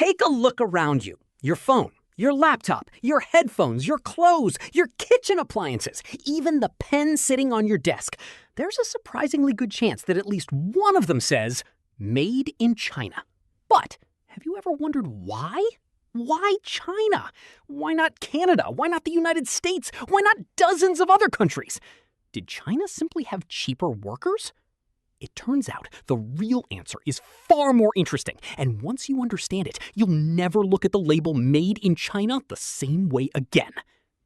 Take a look around you. Your phone, your laptop, your headphones, your clothes, your kitchen appliances, even the pen sitting on your desk. There's a surprisingly good chance that at least one of them says, "Made in China." But have you ever wondered why? Why China? Why not Canada? Why not the United States? Why not dozens of other countries? Did China simply have cheaper workers? It turns out the real answer is far more interesting, and once you understand it, you'll never look at the label "Made in China" the same way again.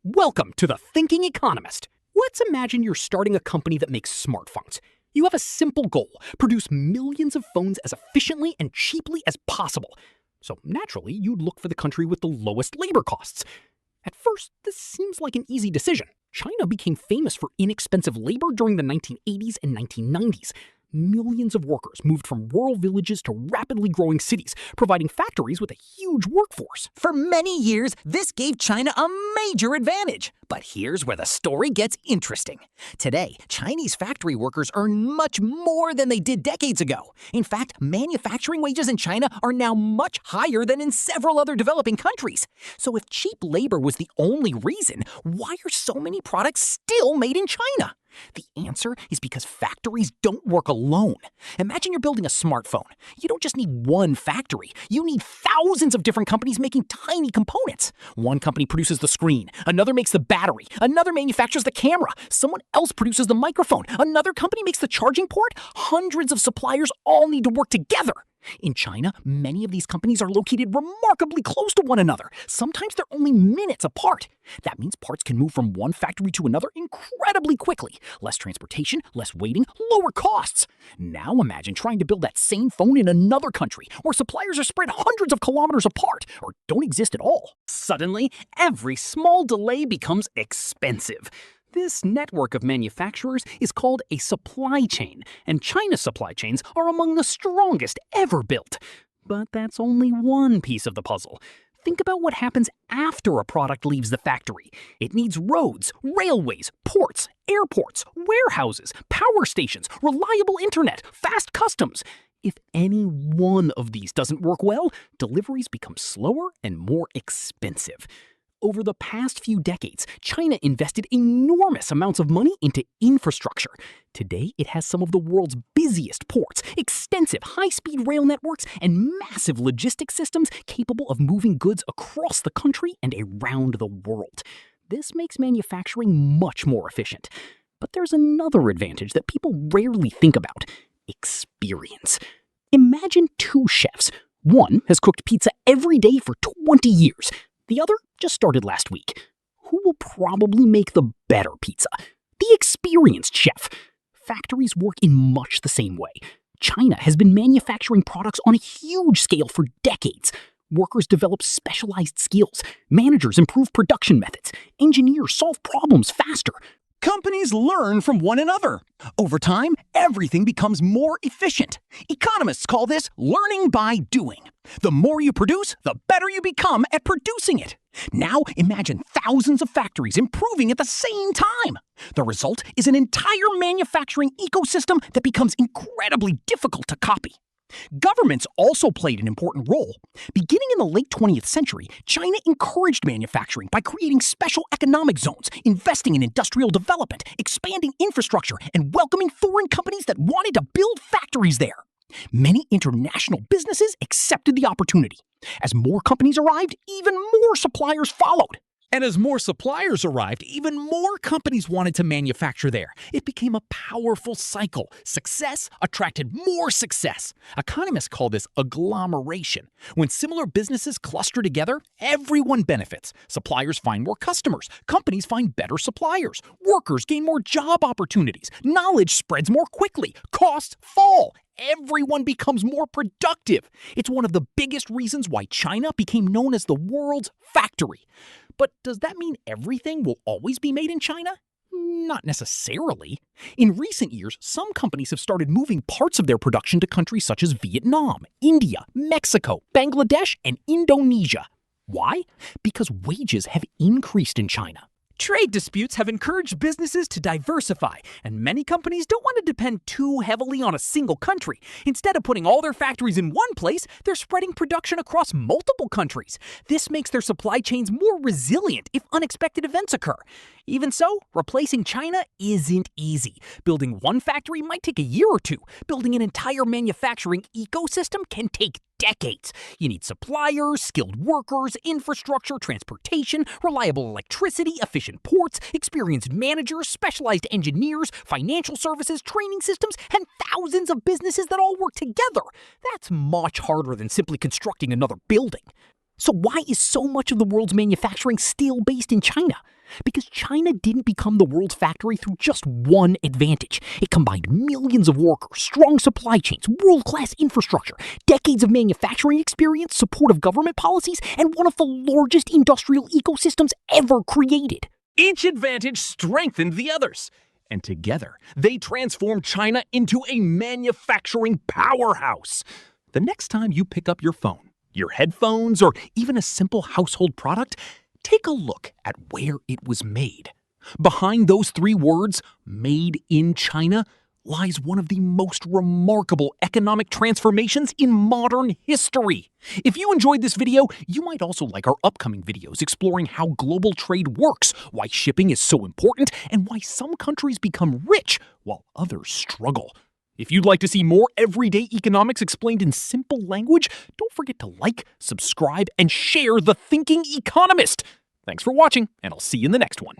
Welcome to The Thinking Economist. Let's imagine you're starting a company that makes smartphones. You have a simple goal: produce millions of phones as efficiently and cheaply as possible. So naturally, you'd look for the country with the lowest labor costs. At first, this seems like an easy decision. China became famous for inexpensive labor during the 1980s and 1990s. Millions of workers moved from rural villages to rapidly growing cities, providing factories with a huge workforce. For many years, this gave China a major advantage. But here's where the story gets interesting. Today, Chinese factory workers earn much more than they did decades ago. In fact, manufacturing wages in China are now much higher than in several other developing countries. So if cheap labor was the only reason, why are so many products still made in China? The answer is because factories don't work alone. Imagine you're building a smartphone. You don't just need one factory. You need thousands of different companies making tiny components. One company produces the screen, another makes the battery, another manufactures the camera, someone else produces the microphone, another company makes the charging port. Hundreds of suppliers all need to work together. In China, many of these companies are located remarkably close to one another. Sometimes they're only minutes apart. That means parts can move from one factory to another incredibly quickly. Less transportation, less waiting, lower costs. Now imagine trying to build that same phone in another country, where suppliers are spread hundreds of kilometers apart, or don't exist at all. Suddenly, every small delay becomes expensive. This network of manufacturers is called a supply chain, and China's supply chains are among the strongest ever built. But that's only one piece of the puzzle. Think about what happens after a product leaves the factory. It needs roads, railways, ports, airports, warehouses, power stations, reliable internet, fast customs. If any one of these doesn't work well, deliveries become slower and more expensive. Over the past few decades, China invested enormous amounts of money into infrastructure. Today, it has some of the world's busiest ports, extensive high-speed rail networks, and massive logistics systems capable of moving goods across the country and around the world. This makes manufacturing much more efficient. But there's another advantage that people rarely think about: experience. Imagine two chefs. One has cooked pizza every day for 20 years. The other just started last week. Who will probably make the better pizza? The experienced chef. Factories work in much the same way. China has been manufacturing products on a huge scale for decades. Workers develop specialized skills. Managers improve production methods. Engineers solve problems faster. Companies learn from one another. Over time, everything becomes more efficient. Economists call this learning by doing. The more you produce, the better you become at producing it. Now imagine thousands of factories improving at the same time. The result is an entire manufacturing ecosystem that becomes incredibly difficult to copy. Governments also played an important role. Beginning in the late 20th century, China encouraged manufacturing by creating special economic zones, investing in industrial development, expanding infrastructure, and welcoming foreign companies that wanted to build factories there. Many international businesses accepted the opportunity. As more companies arrived, even more suppliers followed. And as more suppliers arrived, even more companies wanted to manufacture there. It became a powerful cycle. Success attracted more success. Economists call this agglomeration. When similar businesses cluster together, everyone benefits. Suppliers find more customers. Companies find better suppliers. Workers gain more job opportunities. Knowledge spreads more quickly. Costs fall. Everyone becomes more productive. It's one of the biggest reasons why China became known as the world's factory. But does that mean everything will always be made in China? Not necessarily. In recent years, some companies have started moving parts of their production to countries such as Vietnam, India, Mexico, Bangladesh, and Indonesia. Why? Because wages have increased in China. Trade disputes have encouraged businesses to diversify, and many companies don't want to depend too heavily on a single country. Instead of putting all their factories in one place, they're spreading production across multiple countries. This makes their supply chains more resilient if unexpected events occur. Even so, replacing China isn't easy. Building one factory might take a year or two. Building an entire manufacturing ecosystem can take decades. You need suppliers, skilled workers, infrastructure, transportation, reliable electricity, efficient ports, experienced managers, specialized engineers, financial services, training systems, and thousands of businesses that all work together. That's much harder than simply constructing another building. So why is so much of the world's manufacturing still based in China? Because China didn't become the world's factory through just one advantage. It combined millions of workers, strong supply chains, world-class infrastructure, decades of manufacturing experience, support of government policies, and one of the largest industrial ecosystems ever created. Each advantage strengthened the others, and together they transformed China into a manufacturing powerhouse. The next time you pick up your phone, your headphones, or even a simple household product, take a look at where it was made. Behind those three words, made in China, lies one of the most remarkable economic transformations in modern history. If you enjoyed this video, you might also like our upcoming videos exploring how global trade works, why shipping is so important, and why some countries become rich while others struggle. If you'd like to see more everyday economics explained in simple language, don't forget to like, subscribe, and share The Thinking Economist. Thanks for watching, and I'll see you in the next one.